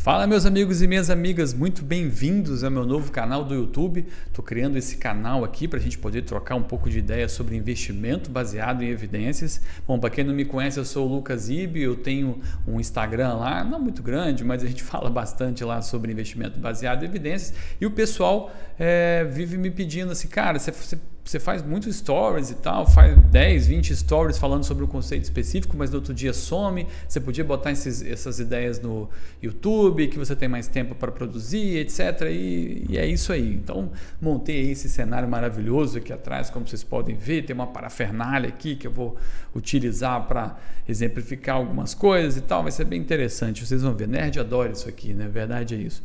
Fala meus amigos e minhas amigas, muito bem-vindos ao meu novo canal do YouTube. Estou criando esse canal aqui para a gente poder trocar um pouco de ideias sobre investimento baseado em evidências. Bom, para quem não me conhece, eu sou o Lucas Ibe, eu tenho um Instagram lá, não muito grande, mas a gente fala bastante lá sobre investimento baseado em evidências. E o pessoal vive me pedindo assim, cara, você faz muitos stories e tal, faz 10, 20 stories falando sobre um conceito específico, mas no outro dia some. Você podia botar essas ideias no YouTube, que você tem mais tempo para produzir, etc. E é isso aí. Então, montei aí esse cenário maravilhoso aqui atrás, como vocês podem ver. Tem uma parafernália aqui que eu vou utilizar para exemplificar algumas coisas e tal. Vai ser bem interessante. Vocês vão ver. Nerd adora isso aqui, né? Verdade é isso.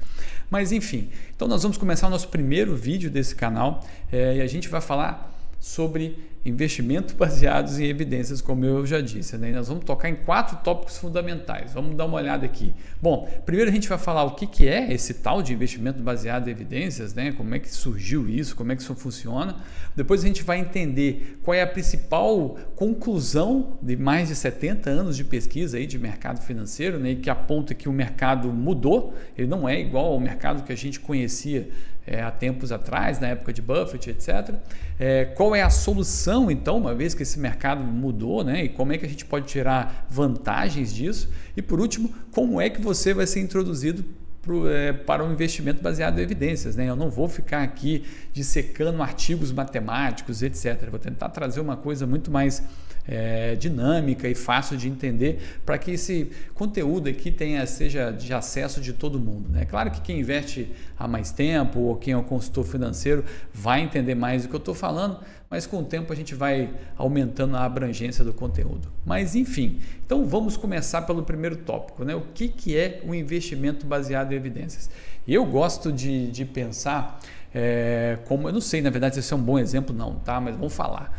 Mas enfim, então nós vamos começar o nosso primeiro vídeo desse canal e a gente vai falar sobre investimento baseados em evidências, como eu já disse, né? Nós vamos tocar em 4 tópicos fundamentais. Vamos dar uma olhada aqui. Bom, primeiro a gente vai falar o que é esse tal de investimento baseado em evidências, né? Como é que surgiu isso, como é que isso funciona. Depois a gente vai entender qual é a principal conclusão de mais de 70 anos de pesquisa aí de mercado financeiro, né? Que aponta que o mercado mudou, ele não é igual ao mercado que a gente conhecia há tempos atrás, na época de Buffett, etc. Qual é a solução, então, uma vez que esse mercado mudou, né? E como é que a gente pode tirar vantagens disso? E, por último, como é que você vai ser introduzido para um investimento baseado em evidências, né? Eu não vou ficar aqui dissecando artigos matemáticos, etc. Eu vou tentar trazer uma coisa muito mais dinâmica e fácil de entender para que esse conteúdo aqui seja de acesso de todo mundo, né? Claro que quem investe há mais tempo ou quem é um consultor financeiro vai entender mais do que eu estou falando, mas com o tempo a gente vai aumentando a abrangência do conteúdo. Mas enfim, então vamos começar pelo primeiro tópico, né? O que é um investimento baseado em evidências? Eu gosto de pensar como, eu não sei, na verdade, se esse é um bom exemplo, não, tá? Mas vamos falar.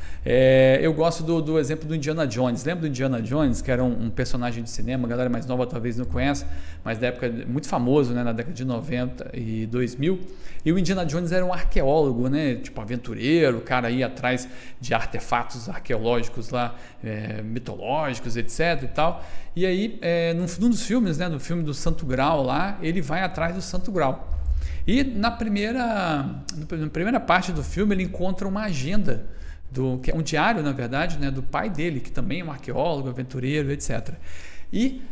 Eu gosto do exemplo do Indiana Jones. Lembra do Indiana Jones, que era um personagem de cinema, a galera mais nova talvez não conhece, mas da época muito famoso, né? Na década de 90 e 2000. E o Indiana Jones era um arqueólogo, né? Tipo aventureiro, o cara ia atrás de artefatos arqueológicos lá, mitológicos, etc. e tal. E aí, num dos filmes, né? Do filme do Santo Graal lá, ele vai atrás do Santo Graal. E na primeira parte do filme ele encontra uma agenda, que é um diário, na verdade, né, do pai dele, que também é um arqueólogo, aventureiro, etc. E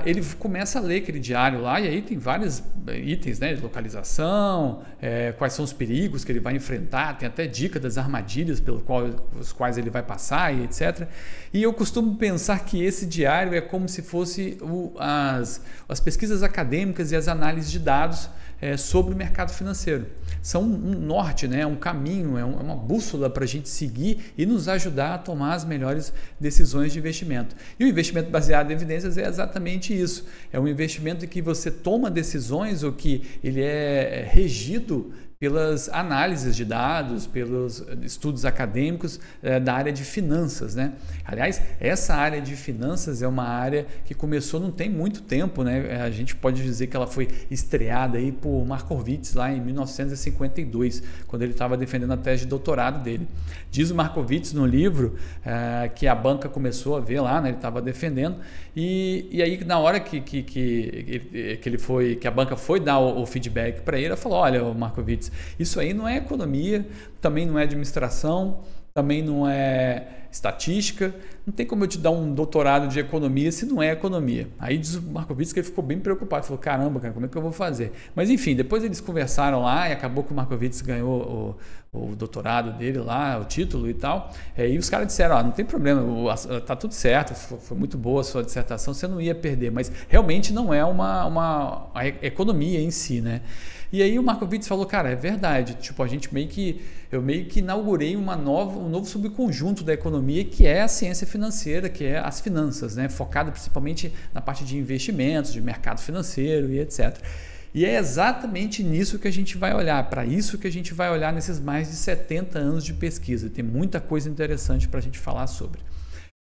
ele começa a ler aquele diário lá, e aí tem vários itens, né, de localização, quais são os perigos que ele vai enfrentar, tem até dica das armadilhas pelos quais ele vai passar, e etc. E eu costumo pensar que esse diário é como se fosse as pesquisas acadêmicas e as análises de dados sobre o mercado financeiro. São um norte, né? Um caminho, é uma bússola para a gente seguir e nos ajudar a tomar as melhores decisões de investimento. E o investimento baseado em evidências é exatamente isso. É um investimento em que você toma decisões ou que ele é regido pelas análises de dados, pelos estudos acadêmicos da área de finanças, né? Aliás, essa área de finanças é uma área que começou não tem muito tempo, né? A gente pode dizer que ela foi estreada aí por Markowitz lá em 1952, quando ele estava defendendo a tese de doutorado dele. Diz o Markowitz no livro que a banca começou a ver lá, né? Ele estava defendendo e aí na hora que a banca foi dar o feedback para ele, ela falou: olha, Markowitz, isso aí não é economia, também não é administração, também não é estatística, não tem como eu te dar um doutorado de economia se não é economia. Aí diz o Markowitz que ele ficou bem preocupado, falou: caramba, cara, como é que eu vou fazer? Mas enfim, depois eles conversaram lá e acabou que o Markowitz ganhou o doutorado dele lá, o título e tal, e os caras disseram: não tem problema, tá tudo certo, foi muito boa a sua dissertação, você não ia perder, mas realmente não é uma economia em si, né? E aí o Markowitz falou: cara, é verdade, tipo, eu meio que inaugurei um novo subconjunto da economia, que é a ciência financeira, que é as finanças, né? Focada principalmente na parte de investimentos, de mercado financeiro e etc. E é exatamente nisso que a gente vai olhar, para isso que a gente vai olhar nesses mais de 70 anos de pesquisa. Tem muita coisa interessante para a gente falar sobre.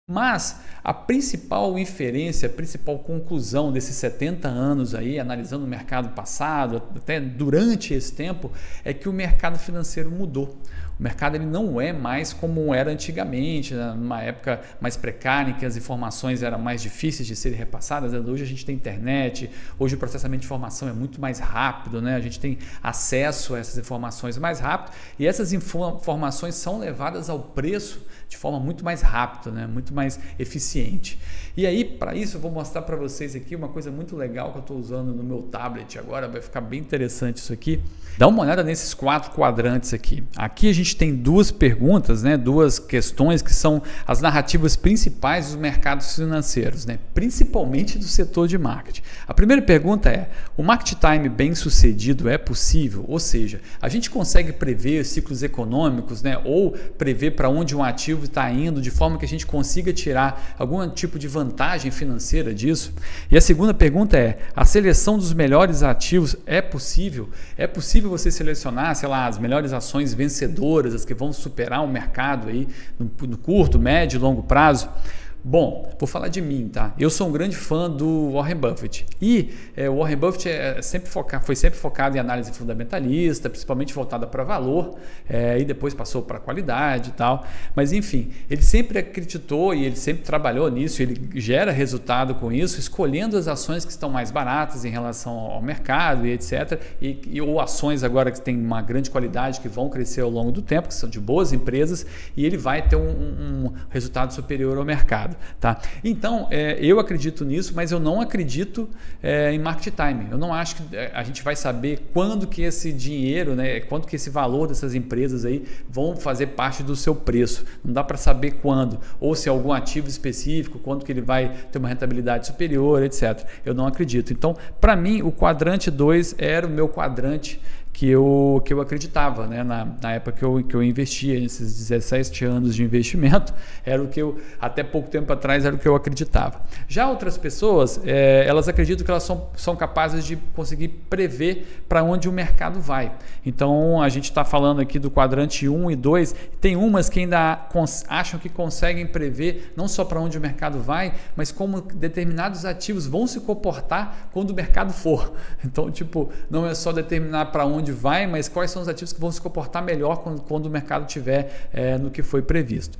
Mas a principal inferência, a principal conclusão desses 70 anos aí, analisando o mercado passado, até durante esse tempo, é que o mercado financeiro mudou. O mercado ele não é mais como era antigamente, né? Numa época mais precária, em que as informações eram mais difíceis de serem repassadas. Hoje a gente tem internet, hoje o processamento de informação é muito mais rápido, né? A gente tem acesso a essas informações mais rápido e essas informações são levadas ao preço de forma muito mais rápida, né? Muito mais eficiente. E aí, para isso, eu vou mostrar para vocês aqui uma coisa muito legal que eu estou usando no meu tablet agora, vai ficar bem interessante isso aqui. Dá uma olhada nesses 4 quadrantes aqui. Aqui a gente tem 2 perguntas, né? 2 questões que são as narrativas principais dos mercados financeiros, né? Principalmente do setor de marketing. A primeira pergunta é: o market time bem sucedido é possível? Ou seja, a gente consegue prever ciclos econômicos, né? Ou prever para onde um ativo está indo de forma que a gente consiga tirar algum tipo de vantagem financeira disso? E a segunda pergunta é: a seleção dos melhores ativos é possível? É possível você selecionar, sei lá, as melhores ações vencedoras, as que vão superar o mercado aí no curto, médio e longo prazo? Bom, vou falar de mim, tá? Eu sou um grande fã do Warren Buffett e o Warren Buffett foi sempre focado em análise fundamentalista, principalmente voltada para valor, e depois passou para qualidade e tal. Mas enfim, ele sempre acreditou e ele sempre trabalhou nisso, ele gera resultado com isso, escolhendo as ações que estão mais baratas em relação ao mercado e etc. Ou ações agora que têm uma grande qualidade, que vão crescer ao longo do tempo, que são de boas empresas, e ele vai ter um resultado superior ao mercado. Tá? Então, eu acredito nisso, mas eu não acredito em market time. Eu não acho que a gente vai saber quando que esse dinheiro, né, quando que esse valor dessas empresas aí vão fazer parte do seu preço. Não dá para saber quando, ou se é algum ativo específico, quando que ele vai ter uma rentabilidade superior, etc. Eu não acredito. Então, para mim, o quadrante 2 era o meu quadrante que eu acreditava, né? Na época que eu investia, nesses 17 anos de investimento, era o que eu, até pouco tempo atrás, era o que eu acreditava. Já outras pessoas, elas acreditam que elas são capazes de conseguir prever para onde o mercado vai. Então, a gente está falando aqui do quadrante 1 e 2, tem umas que ainda acham que conseguem prever não só para onde o mercado vai, mas como determinados ativos vão se comportar quando o mercado for. Então, tipo, não é só determinar para onde vai, mas quais são os ativos que vão se comportar melhor quando o mercado estiver no que foi previsto.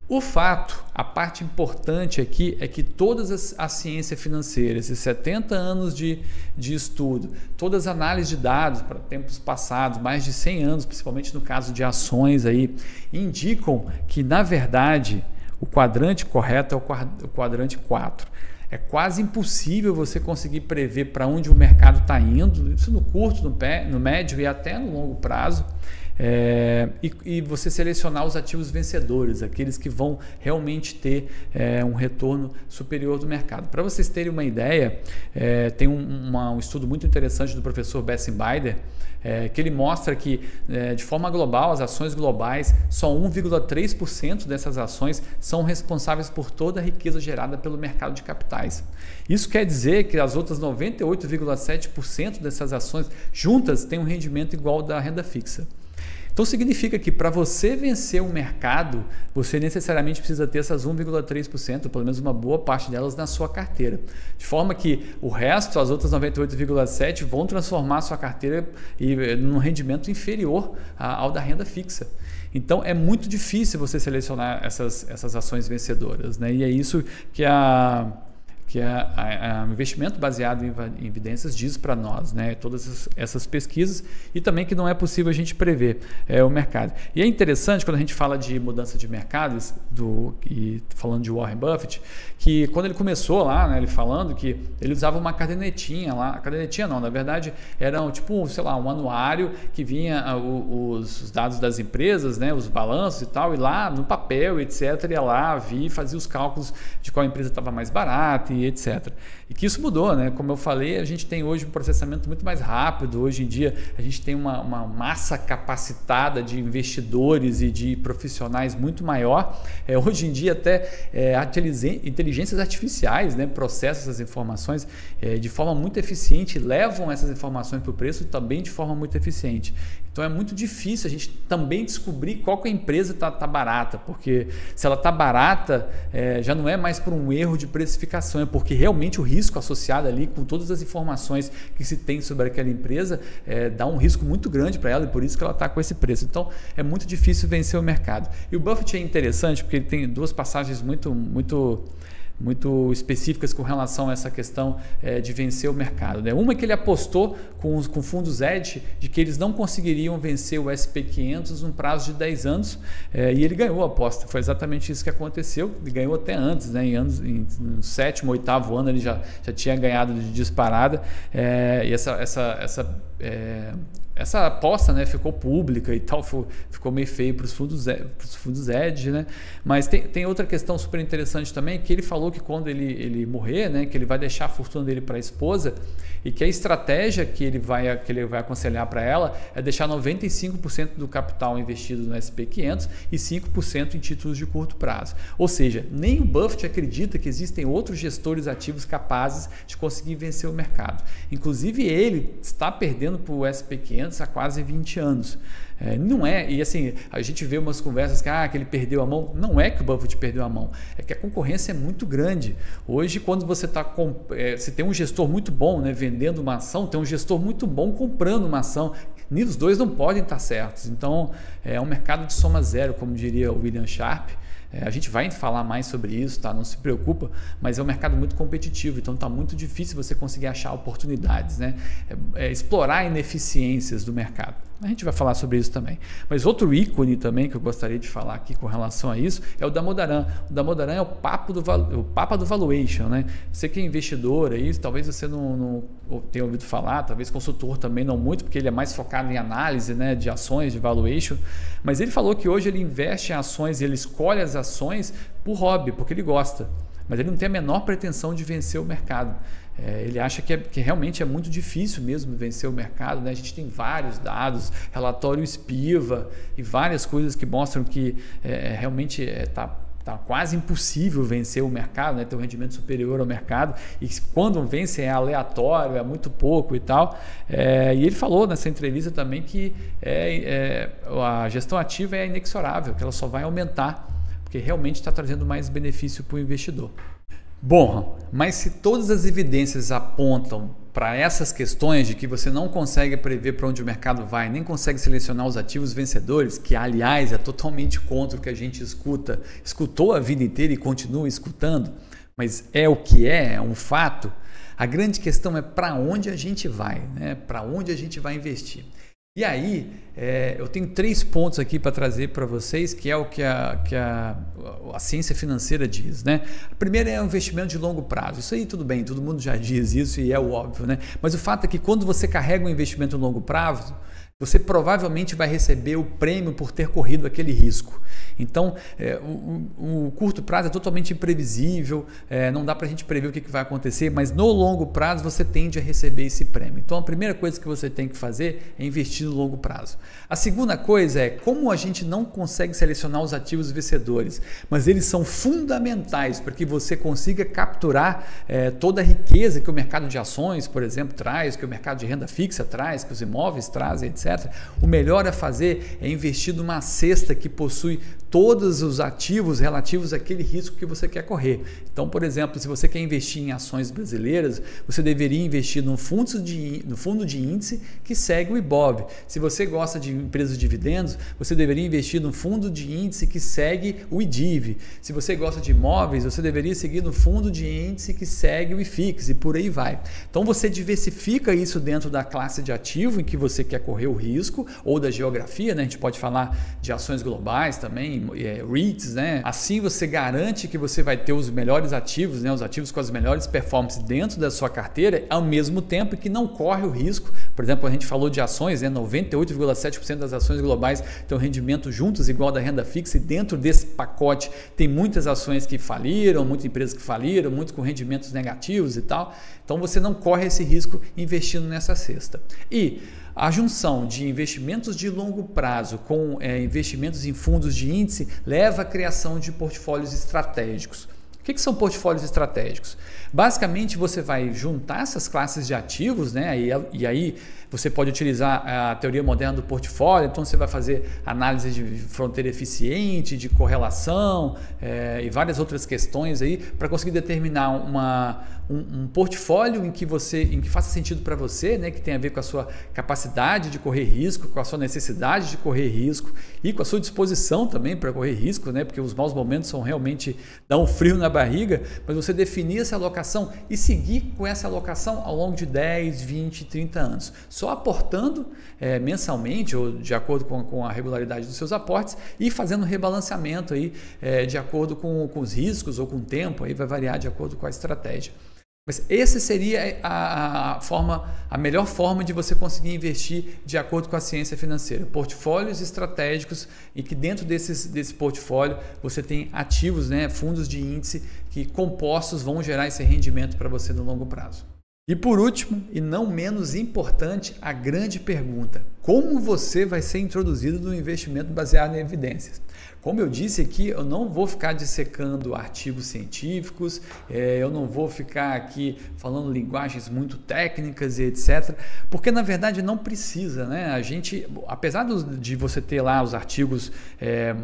O fato, a parte importante aqui é que toda a ciência financeira, esses 70 anos de estudo, todas as análises de dados para tempos passados, mais de 100 anos, principalmente no caso de ações, aí, indicam que, na verdade, o quadrante correto é o quadrante 4. É quase impossível você conseguir prever para onde o mercado está indo, isso no curto, no médio e até no longo prazo, e você selecionar os ativos vencedores, aqueles que vão realmente ter um retorno superior do mercado. Para vocês terem uma ideia, tem um estudo muito interessante do professor Bessenbider, que ele mostra que, de forma global, as ações globais, só 1,3% dessas ações são responsáveis por toda a riqueza gerada pelo mercado de capitais. Isso quer dizer que as outras 98,7% dessas ações juntas têm um rendimento igual ao da renda fixa. Então significa que para você vencer o mercado, você necessariamente precisa ter essas 1,3%, pelo menos uma boa parte delas na sua carteira. De forma que o resto, as outras 98,7%, vão transformar a sua carteira num rendimento inferior ao da renda fixa. Então é muito difícil você selecionar essas ações vencedoras, né? E é isso que o investimento baseado em evidências diz para nós, né? Todas essas pesquisas, e também que não é possível a gente prever o mercado. E é interessante quando a gente fala de mudança de mercados, falando de Warren Buffett, que quando ele começou lá, né, ele falando que ele usava uma cadernetinha lá, cadernetinha não, na verdade era tipo, sei lá, um anuário que vinha os dados das empresas, né, os balanços e tal, e lá no papel, etc, ia lá, via e fazia os cálculos de qual empresa estava mais barata e etc. E que isso mudou, né? Como eu falei, a gente tem hoje um processamento muito mais rápido. Hoje em dia a gente tem uma massa capacitada de investidores e de profissionais muito maior. Hoje em dia até inteligências artificiais, né, processam essas informações de forma muito eficiente, levam essas informações para o preço também de forma muito eficiente. Então é muito difícil a gente também descobrir qual que a empresa está barata, porque se ela está barata, já não é mais por um erro de precificação, é porque realmente o risco risco associado ali com todas as informações que se tem sobre aquela empresa, dá um risco muito grande para ela e por isso que ela está com esse preço. Então é muito difícil vencer o mercado. E o Buffett é interessante porque ele tem duas passagens muito específicas com relação a essa questão de vencer o mercado, né? Uma é que ele apostou com fundos hedge de que eles não conseguiriam vencer o S&P 500 num prazo de 10 anos e ele ganhou a aposta. Foi exatamente isso que aconteceu. Ele ganhou até antes, né? No 7º, 8º ano ele já tinha ganhado de disparada e essa aposta, né, ficou pública e tal, ficou meio feio para os fundos hedge, né? Mas tem outra questão super interessante também, que ele falou que quando ele morrer, né, que ele vai deixar a fortuna dele para a esposa e que a estratégia que ele vai aconselhar para ela é deixar 95% do capital investido no S&P 500 e 5% em títulos de curto prazo. Ou seja, nem o Buffett acredita que existem outros gestores ativos capazes de conseguir vencer o mercado. Inclusive ele está perdendo para o S&P 500 há quase 20 anos. Não é, e assim, a gente vê umas conversas que ele perdeu a mão. Não é que o Buffett perdeu a mão, é que a concorrência é muito grande. Hoje, quando você você tem um gestor muito bom, né, vendendo uma ação, tem um gestor muito bom comprando uma ação. Os dois não podem estar certos. Então, é um mercado de soma zero, como diria o William Sharp. A gente vai falar mais sobre isso, tá? Não se preocupa, mas é um mercado muito competitivo, então está muito difícil você conseguir achar oportunidades, né? Explorar ineficiências do mercado. A gente vai falar sobre isso também. Mas outro ícone também que eu gostaria de falar aqui com relação a isso é o Damodaran. O Damodaran é o papa do valuation, né? Você que é investidor aí, talvez você não tenha ouvido falar, talvez consultor também não muito, porque ele é mais focado em análise, né, de ações, de valuation. Mas ele falou que hoje ele investe em ações e ele escolhe as ações por hobby, porque ele gosta. Mas ele não tem a menor pretensão de vencer o mercado. Ele acha que realmente é muito difícil mesmo vencer o mercado, né? A gente tem vários dados, relatório Spiva e várias coisas que mostram que realmente está quase impossível vencer o mercado, né? Ter um rendimento superior ao mercado, e quando vence é aleatório, é muito pouco e tal. E ele falou nessa entrevista também que a gestão ativa é inexorável, que ela só vai aumentar, porque realmente está trazendo mais benefício para o investidor. Bom, mas se todas as evidências apontam para essas questões de que você não consegue prever para onde o mercado vai, nem consegue selecionar os ativos vencedores, que aliás é totalmente contra o que a gente escutou a vida inteira e continua escutando, mas é o que é um fato, a grande questão é para onde a gente vai, né? Para onde a gente vai investir. E aí, eu tenho 3 pontos aqui para trazer para vocês, que é o que a ciência financeira diz, né? A primeira é o investimento de longo prazo. Isso aí tudo bem, todo mundo já diz isso e é o óbvio, né? Mas o fato é que quando você carrega um investimento de longo prazo, você provavelmente vai receber o prêmio por ter corrido aquele risco. Então, o curto prazo é totalmente imprevisível, não dá para a gente prever o que vai acontecer, mas no longo prazo você tende a receber esse prêmio. Então, a primeira coisa que você tem que fazer é investir no longo prazo. A segunda coisa é como a gente não consegue selecionar os ativos vencedores, mas eles são fundamentais para que você consiga capturar toda a riqueza que o mercado de ações, por exemplo, traz, que o mercado de renda fixa traz, que os imóveis trazem, etc. O melhor a fazer é investir numa cesta que possui todos os ativos relativos àquele risco que você quer correr. Então, por exemplo, se você quer investir em ações brasileiras, você deveria investir no fundo de índice que segue o IBOV. Se você gosta de empresas de dividendos, você deveria investir no fundo de índice que segue o IDIV. Se você gosta de imóveis, você deveria seguir no fundo de índice que segue o IFIX e por aí vai. Então, você diversifica isso dentro da classe de ativo em que você quer correr o risco ou da geografia, né? A gente pode falar de ações globais também, REITs, né? Assim você garante que você vai ter os melhores ativos, né? Os ativos com as melhores performances dentro da sua carteira, ao mesmo tempo que não corre o risco. Por exemplo, a gente falou de ações, né? 98,7% das ações globais têm um rendimento juntos igual ao da renda fixa, e dentro desse pacote tem muitas ações que faliram, muitas empresas que faliram, muitos com rendimentos negativos e tal. Então você não corre esse risco investindo nessa cesta. E a junção de investimentos de longo prazo com investimentos em fundos de índice leva à criação de portfólios estratégicos. O que são portfólios estratégicos? Basicamente, você vai juntar essas classes de ativos, né? E aí você pode utilizar a teoria moderna do portfólio. Então, você vai fazer análise de fronteira eficiente, de correlação e várias outras questões aí para conseguir determinar um portfólio em que faça sentido para você, né, que tem a ver com a sua capacidade de correr risco, com a sua necessidade de correr risco e com a sua disposição também para correr risco, né, porque os maus momentos são realmente dão um frio na barriga, mas você definir essa alocação e seguir com essa alocação ao longo de 10, 20, 30 anos, só aportando mensalmente ou de acordo com a regularidade dos seus aportes e fazendo rebalanceamento aí, de acordo com os riscos ou com o tempo, aí vai variar de acordo com a estratégia. Mas essa seria a melhor forma de você conseguir investir de acordo com a ciência financeira. Portfólios estratégicos e que dentro desse portfólio você tem ativos, né, fundos de índice que compostos vão gerar esse rendimento para você no longo prazo. E por último, e não menos importante, a grande pergunta: como você vai ser introduzido no investimento baseado em evidências? Como eu disse aqui, eu não vou ficar dissecando artigos científicos, eu não vou ficar aqui falando linguagens muito técnicas e etc, porque na verdade não precisa, né? A gente, apesar de você ter lá os artigos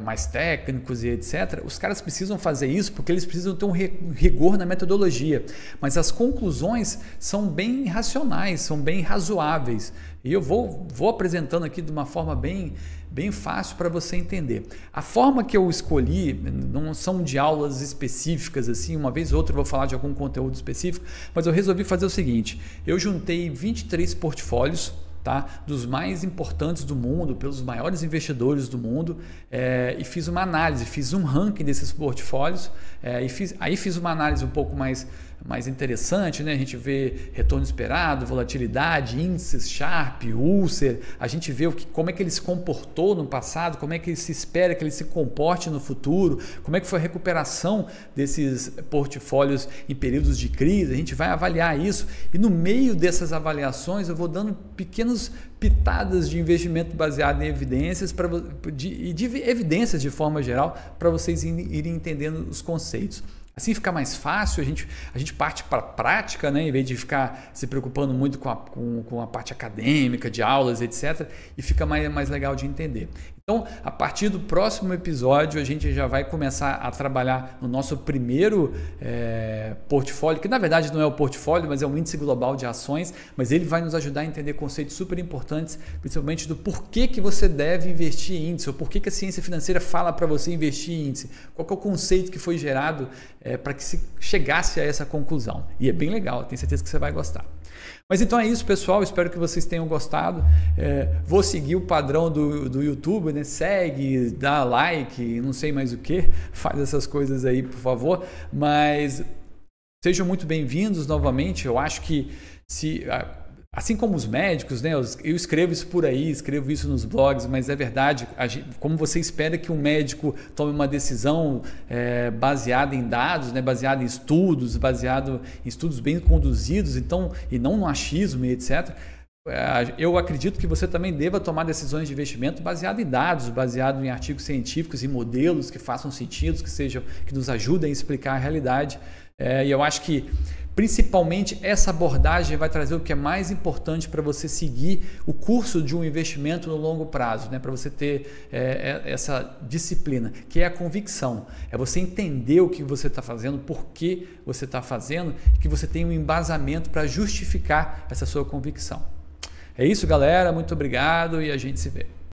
mais técnicos e etc, os caras precisam fazer isso porque eles precisam ter um rigor na metodologia, mas as conclusões são bem racionais, são bem razoáveis. E eu vou apresentando aqui de uma forma bem fácil para você entender. A forma que eu escolhi não são de aulas específicas, assim, uma vez ou outra eu vou falar de algum conteúdo específico, mas eu resolvi fazer o seguinte: eu juntei 23 portfólios, tá, dos mais importantes do mundo, pelos maiores investidores do mundo, e fiz uma análise, fiz um ranking desses portfólios, e fiz uma análise um pouco mais interessante, né? A gente vê retorno esperado, volatilidade, índices, Sharpe, Ulcer, a gente vê como é que ele se comportou no passado, como é que se espera que ele se comporte no futuro, como é que foi a recuperação desses portfólios em períodos de crise, a gente vai avaliar isso e no meio dessas avaliações eu vou dando pequenas pitadas de investimento baseado em evidências e de evidências de forma geral para vocês irem entendendo os conceitos. Assim fica mais fácil, a gente parte para a prática, né, em vez de ficar se preocupando muito com a parte acadêmica, de aulas, etc. E fica mais legal de entender. Então, a partir do próximo episódio, a gente já vai começar a trabalhar no nosso primeiro portfólio, que na verdade não é o portfólio, mas é um índice global de ações, mas ele vai nos ajudar a entender conceitos super importantes, principalmente do porquê que você deve investir em índice, ou porquê que a ciência financeira fala para você investir em índice, qual que é o conceito que foi gerado para que se chegasse a essa conclusão. E é bem legal, tenho certeza que você vai gostar. Mas então é isso, pessoal, espero que vocês tenham gostado. Vou seguir o padrão do YouTube, né? Segue, dá like, não sei mais o que, faz essas coisas aí, por favor. Mas sejam muito bem-vindos novamente. Eu acho que assim como os médicos, né, eu escrevo isso por aí, escrevo isso nos blogs, mas é verdade, como você espera que um médico tome uma decisão baseada em dados, né, baseada em estudos, baseado em estudos bem conduzidos, então, e não no achismo e etc., eu acredito que você também deva tomar decisões de investimento baseado em dados, baseado em artigos científicos e modelos que façam sentido, que nos ajudem a explicar a realidade. E eu acho que principalmente essa abordagem vai trazer o que é mais importante para você seguir o curso de um investimento no longo prazo, né? Para você ter essa disciplina, que é a convicção. É você entender o que você está fazendo, por que você está fazendo, que você tem um embasamento para justificar essa sua convicção. É isso, galera. Muito obrigado e a gente se vê.